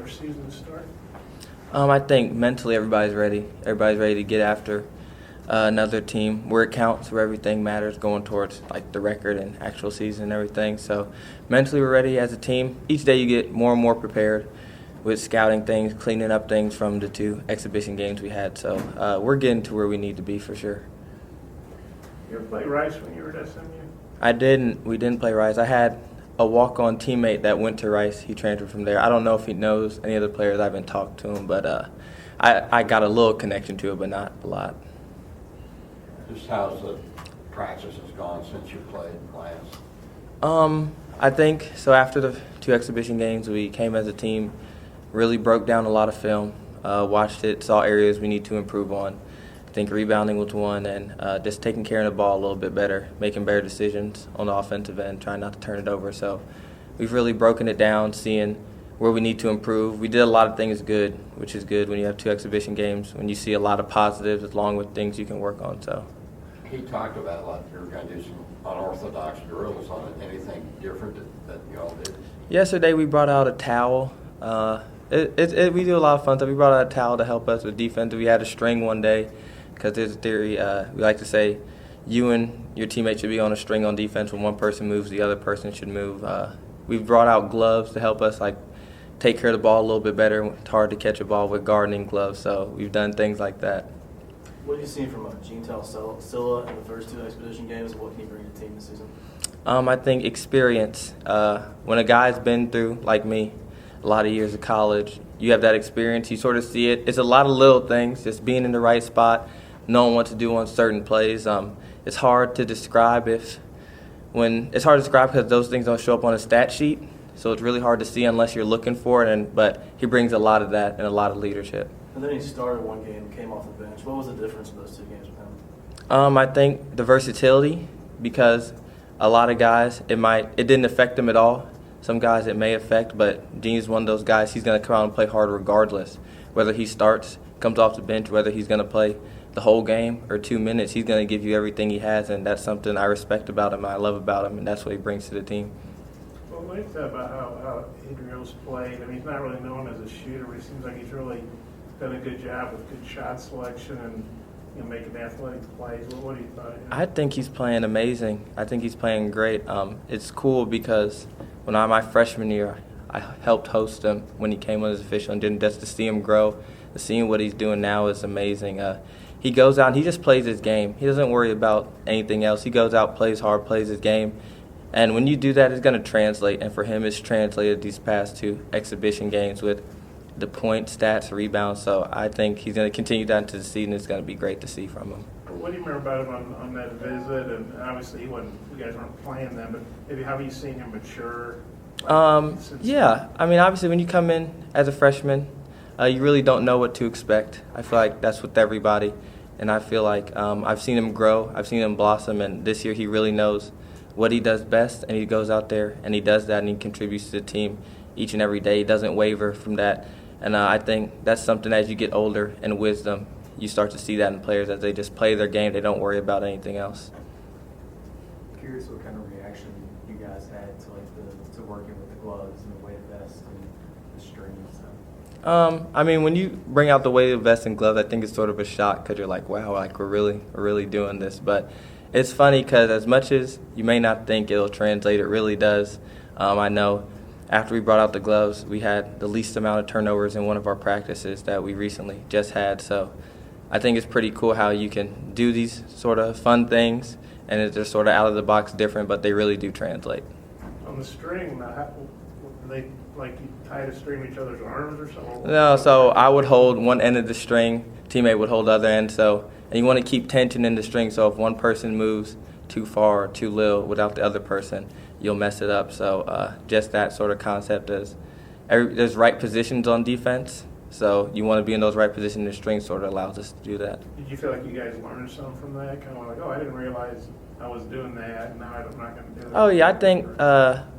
regular season start? I think mentally everybody's ready. Everybody's ready to get after another team where it counts, where everything matters, going towards like the record and actual season and everything. So mentally we're ready as a team. Each day you get more and more prepared with scouting things, cleaning up things from the 2 exhibition games we had. So we're getting to where we need to be for sure. You ever play Rice when you were at SMU? I didn't. We didn't play Rice. I had a walk-on teammate that went to Rice. He transferred from there. I don't know if he knows any other players. I haven't talked to him, but I got a little connection to it, but not a lot. Just how's the practice has gone since you played last? I think so. After the 2 exhibition games, we came as a team, really broke down a lot of film, watched it, saw areas we need to improve on. I think rebounding was one, and just taking care of the ball a little bit better, making better decisions on the offensive end, trying not to turn it over. So we've really broken it down, seeing where we need to improve. We did a lot of things good, which is good when you have 2 exhibition games, when you see a lot of positives along with things you can work on. So He talked about like you're going to do some unorthodox drills on it. Anything different that y'all did? yesterday we brought out a towel. We do a lot of fun stuff. We brought out a towel to help us with defense. We had a string one day because there's a theory, we like to say you and your teammate should be on a string on defense. When one person moves, the other person should move. We've brought out gloves to help us like take care of the ball a little bit better. It's hard to catch a ball with gardening gloves, so we've done things like that. What have you seen from Gene Silla in the first 2 exhibition games, and what can you bring to the team this season? I think experience. When a guy's been through, like me, a lot of years of college, you have that experience. You sort of see it. It's a lot of little things, just being in the right spot, knowing what to do on certain plays. It's hard to describe because those things don't show up on a stat sheet. So it's really hard to see unless you're looking for it. But he brings a lot of that and a lot of leadership. And then he started one game, came off the bench. What was the difference in those 2 games with him? I think the versatility, because a lot of guys, it didn't affect them at all. Some guys it may affect, but Gene's one of those guys, he's going to come out and play hard regardless. Whether he starts, comes off the bench, whether he's going to play the whole game or 2 minutes, he's going to give you everything he has, and that's something I respect about him, I love about him, and that's what he brings to the team. Well, what do you say about how Adriel's played? I mean, he's not really known as a shooter, but he seems like he's really done a good job with good shot selection and making athletic plays. What do you thought? I think he's playing amazing. I think he's playing great. It's cool because when my freshman year, I helped host him when he came on as official, and just to see him grow, to seeing what he's doing now is amazing. He goes out and he just plays his game. He doesn't worry about anything else. He goes out, plays hard, plays his game. And when you do that, it's going to translate. And for him, it's translated these past 2 exhibition games with the points, stats, rebounds. So I think he's going to continue that into the season. It's going to be great to see from him. What do you remember about him on that visit? And obviously, you guys weren't playing then, but maybe how have you seen him mature? Yeah. I mean, obviously, when you come in as a freshman, you really don't know what to expect. I feel like that's with everybody. And I feel like I've seen him grow. I've seen him blossom. And this year, he really knows what he does best. And he goes out there and he does that and he contributes to the team each and every day. He doesn't waver from that. And I think that's something as you get older and wisdom, you start to see that in players as they just play their game. They don't worry about anything else. Curious what kind of reaction you guys had to to working with the gloves and the weighted vest and the string and stuff. I mean, when you bring out the weighted vest and gloves, I think it's sort of a shock because you're like, wow, like we're really doing this. But it's funny because as much as you may not think it'll translate, it really does. I know after we brought out the gloves, we had the least amount of turnovers in one of our practices that we recently just had. So I think it's pretty cool how you can do these sort of fun things, and they're sort of out of the box different, but they really do translate. On the string, they like you tied a string to each other's arms or something? No, so I would hold one end of the string, teammate would hold the other end. So, and you want to keep tension in the string. So if one person moves too far or too little without the other person, you'll mess it up. So just that sort of concept is there's right positions on defense. So you want to be in those right positions. The string sort of allows us to do that. Did you feel like you guys learned something from that? Kind of like, oh, I didn't realize I was doing that, and now I'm not going to do it. Oh, yeah, I think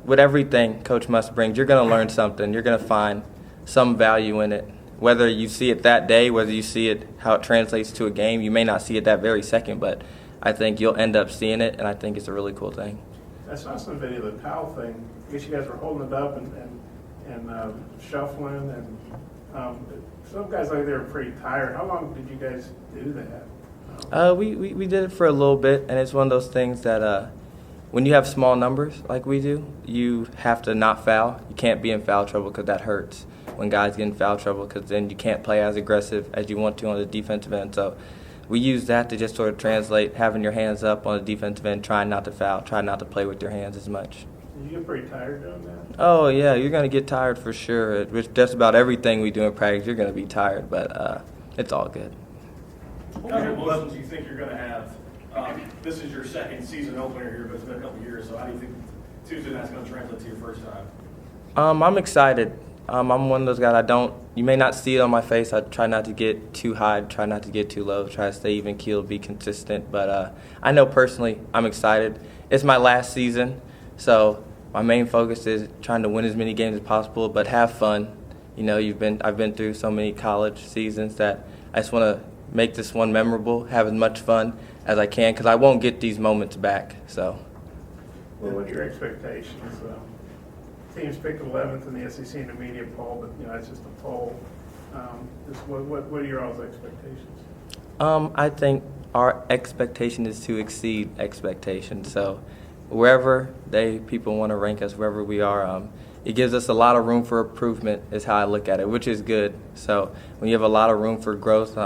with everything Coach Muss brings, you're going to learn something. You're going to find some value in it. Whether you see it that day, whether you see it how it translates to a game, you may not see it that very second, but I think you'll end up seeing it, and I think it's a really cool thing. I saw some video of the towel thing. I guess you guys were holding it up, and and shuffling, and some guys like they were pretty tired. How long did you guys do that? We did it for a little bit, and it's one of those things that when you have small numbers like we do, you have to not foul. You can't be in foul trouble because that hurts when guys get in foul trouble, because then you can't play as aggressive as you want to on the defensive end. So we use that to just sort of translate having your hands up on the defensive end, trying not to foul, trying not to play with your hands as much. Did you get pretty tired doing that? Oh, yeah, you're going to get tired for sure. With just about everything we do in practice, you're going to be tired, but it's all good. What kind of emotions do you think you're going to have? This is your second season opener here, but it's been a couple years, so how do you think Tuesday night's going to translate to your first time? I'm excited. I'm one of those guys, you may not see it on my face. I try not to get too high, try not to get too low, try to stay even keeled, be consistent. But I know personally I'm excited. It's my last season, so my main focus is trying to win as many games as possible, but have fun. You know, I've been through so many college seasons that I just want to make this one memorable, have as much fun as I can, because I won't get these moments back. So, Well, what are your expectations? Teams picked 11th in the SEC in the media poll, but it's just a poll. What are your all's expectations? I think our expectation is to exceed expectations. So, wherever people want to rank us, wherever we are, it gives us a lot of room for improvement. Is how I look at it, which is good. So, when you have a lot of room for growth,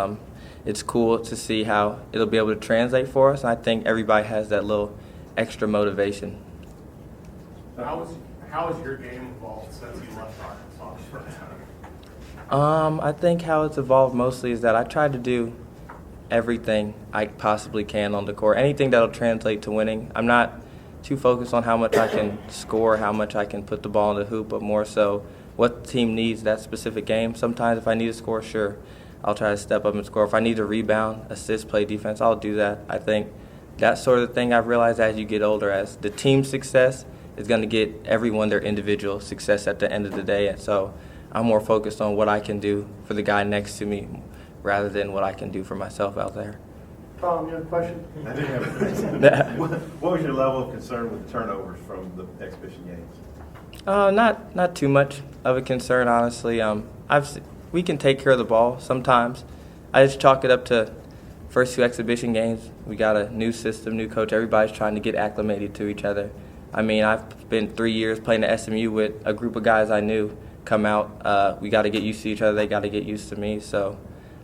it's cool to see how it'll be able to translate for us. And I think everybody has that little extra motivation. So how has your game evolved since you left Arkansas the first time? I think how it's evolved mostly is that I tried to do everything I possibly can on the court, anything that'll translate to winning. I'm not too focused on how much I can score, how much I can put the ball in the hoop, but more so what the team needs that specific game. Sometimes if I need to score, sure, I'll try to step up and score. If I need to rebound, assist, play defense, I'll do that. I think that's sort of the thing I've realized as you get older, as the team success is going to get everyone their individual success at the end of the day. And so I'm more focused on what I can do for the guy next to me rather than what I can do for myself out there. Tom, you have a question? I do have a question. What was your level of concern with the turnovers from the exhibition games? Not too much of a concern, honestly. We can take care of the ball sometimes. I just chalk it up to first two exhibition games. We got a new system, new coach. Everybody's trying to get acclimated to each other. I mean, I've spent 3 years playing at SMU with a group of guys I knew come out. We got to get used to each other. They got to get used to me. So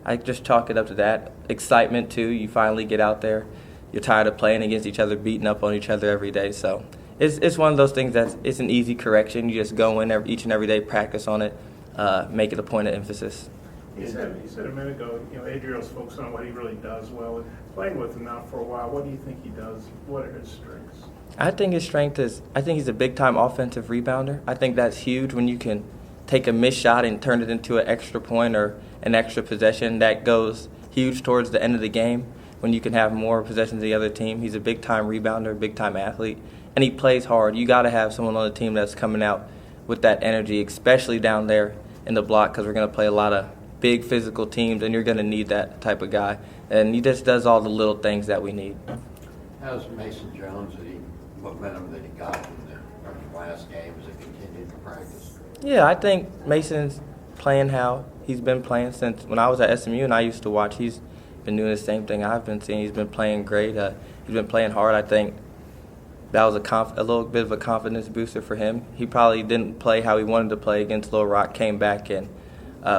I just chalk it up to that. Excitement, too. You finally get out there. You're tired of playing against each other, beating up on each other every day. So it's one of those things it's an easy correction. You just go in each and every day, practice on it, make it a point of emphasis. You said a minute ago, Adriel's focused on what he really does well. Playing with him now for a while, what do you think he does? What are his strengths? I think his strength is, I think he's a big-time offensive rebounder. I think that's huge when you can take a missed shot and turn it into an extra point or an extra possession. That goes huge towards the end of the game when you can have more possessions than the other team. He's a big-time rebounder, big-time athlete, and he plays hard. You got to have someone on the team that's coming out with that energy, especially down there in the block, because we're going to play a lot of big physical teams, and you're going to need that type of guy. And he just does all the little things that we need. How's Mason Jones, momentum that he got from the last game, as it continued to practice? Yeah, I think Mason's playing how he's been playing since when I was at SMU and I used to watch. He's been doing the same thing I've been seeing. He's been playing great. He's been playing hard. I think that was a little bit of a confidence booster for him. He probably didn't play how he wanted to play against Little Rock, came back and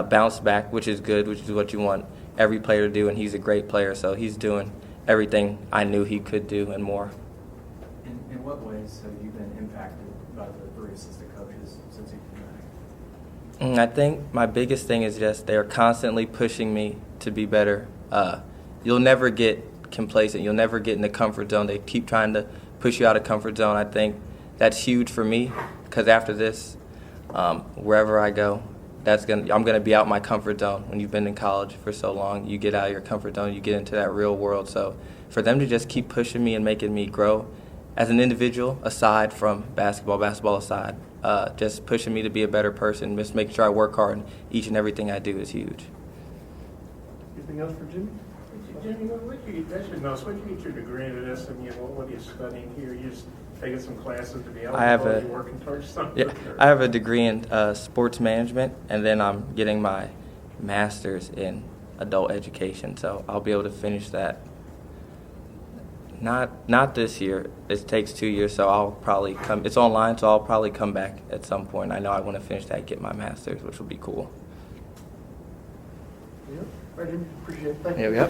bounced back, which is good, which is what you want every player to do, and he's a great player, so he's doing everything I knew he could do and more. In what ways have you been impacted by the three assistant coaches since you've been back? I think my biggest thing is just they're constantly pushing me to be better. You'll never get complacent. You'll never get in the comfort zone. They keep trying to push you out of comfort zone. I think that's huge for me because after this, wherever I go, I'm going to be out my comfort zone. When you've been in college for so long, you get out of your comfort zone, you get into that real world. So for them to just keep pushing me and making me grow as an individual, aside from basketball aside, just pushing me to be a better person, just making sure I work hard in each and everything I do is huge. Anything else for Jimmy? Jimmy, I should know. So what did you get your degree in at SMU? What are you studying here? You just taking some classes to be I have eligible? a- Are you working towards something? Yeah, I have a degree in sports management, and then I'm getting my master's in adult education, so I'll be able to finish that. Not this year. It takes 2 years, so I'll probably come. It's online, so I'll probably come back at some point. I know I want to finish that, get my master's, which will be cool. Yeah. All right, Jimmy, appreciate it. Thank you. Yep.